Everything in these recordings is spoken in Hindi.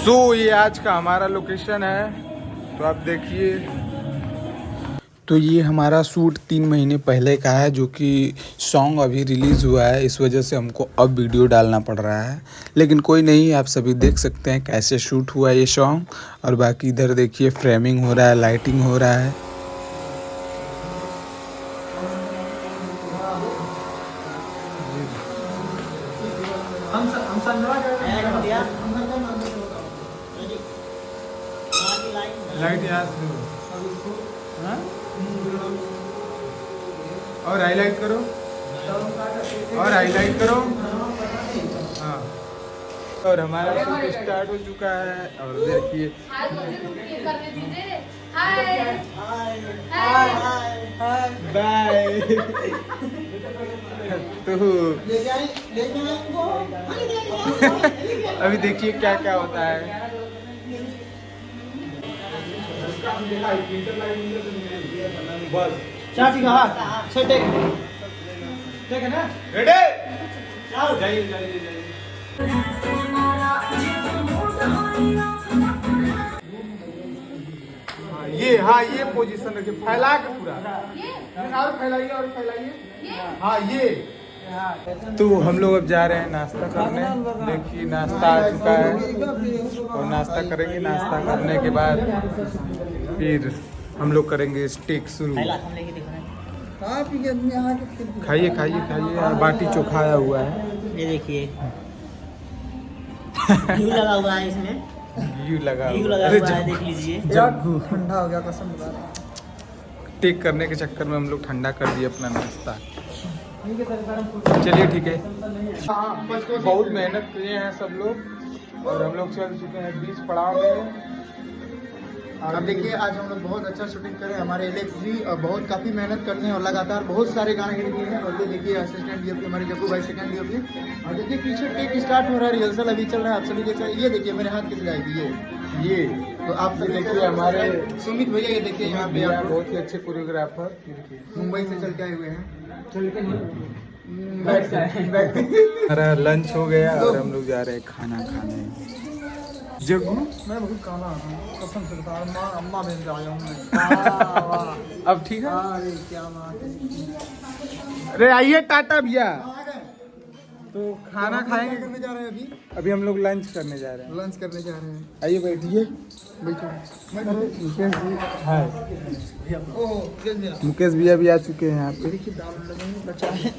सो ये आज का हमारा लोकेशन है, तो आप देखिए। तो ये हमारा शूट 3 महीने पहले का है, जो कि सॉन्ग अभी रिलीज़ हुआ है, इस वजह से हमको अब वीडियो डालना पड़ रहा है। लेकिन कोई नहीं, आप सभी देख सकते हैं कैसे शूट हुआ ये सॉन्ग। और बाकी इधर देखिए फ्रेमिंग हो रहा है, लाइटिंग हो रहा है। लाइट यहाँ से हाँ? और हाईलाइट करो, और हाईलाइट करो। हाँ, और हमारा शूट स्टार्ट हो चुका है। और देखिए बाय। तो अभी देखिए क्या क्या होता है। बस ठीक है ना, रेडी जाइए जाइए। ये पोजीशन रखिए, फैला के पूरा और फैलाइए और फैलाइए। हाँ ये तो हम लोग अब जा रहे हैं नाश्ता करने। देखिए नाश्ता आ चुका है और नाश्ता करेंगे। नाश्ता करने के बाद फिर हम लोग करेंगे स्टेक शुरू। खाइए खाइए खाइए। बाटी चोखा आया हुआ है, ये देखिए। घी लगा हुआ है इसमें, घी लगा हुआ है, देख लीजिए। ठंडा हो गया कसम बता रहा हूं। टेक करने के चक्कर में हम लोग ठंडा कर दिए अपना नाश्ता। चलिए ठीक है। बहुत मेहनत किए हैं सब लोग और हम लोग चल चुके हैं 20 पड़ाव में। अब देखिए आज हम लोग बहुत अच्छा शूटिंग करें, हमारे एलेक्स जी और बहुत काफ़ी मेहनत करते हैं और लगातार बहुत सारे गाने हिट किए हैं। और ये देखिए असिस्टेंट डीओपी हमारे जग्गू भाई सेकंड डीओपी। और देखिए पीछे टेक स्टार्ट हो रहा है, रिहर्सल अभी चल रहा है। आप सभी देख रहे हैं। ये देखिए मेरे हाथ किस जाएगी ये तो आप सब देखिए हमारे सुमित भैया। ये देखिए यहाँ पे आप बहुत ही अच्छे कोरियोग्राफर मुंबई से चल के आए हुए हैं। हमारा लंच हो गया और हम लोग जा रहे हैं खाना खाने। जग्गू मैं बहुत काला हूँ कसम से बता रहा हूँ। अम्मा बहन से आया हूँ मैं। अब ठीक है। अरे क्या बात है। अरे आइए टाटा भैया। तो खाना खाएंगे। करने जा रहे हैं अभी हम लोग लंच करने जा रहे हैं। लंच करने जा रहे हैं। आइए बैठिए। बैठो। मुकेश जी हाय। ओह मुकेश भैया भी आ चुके हैं यहाँ पे। देखिए दाल लगे बचा है।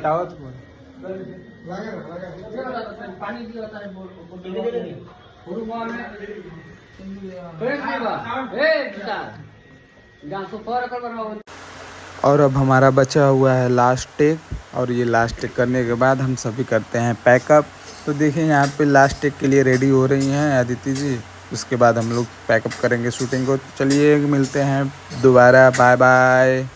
दावत को और अब हमारा बचा हुआ है लास्ट टेक। और ये लास्ट टेक करने के बाद हम सभी करते हैं पैकअप। तो देखिए यहाँ पे लास्ट टेक के लिए रेडी हो रही हैं अदिति जी। उसके बाद हम लोग पैकअप करेंगे शूटिंग को। चलिए मिलते हैं दोबारा, बाय बाय।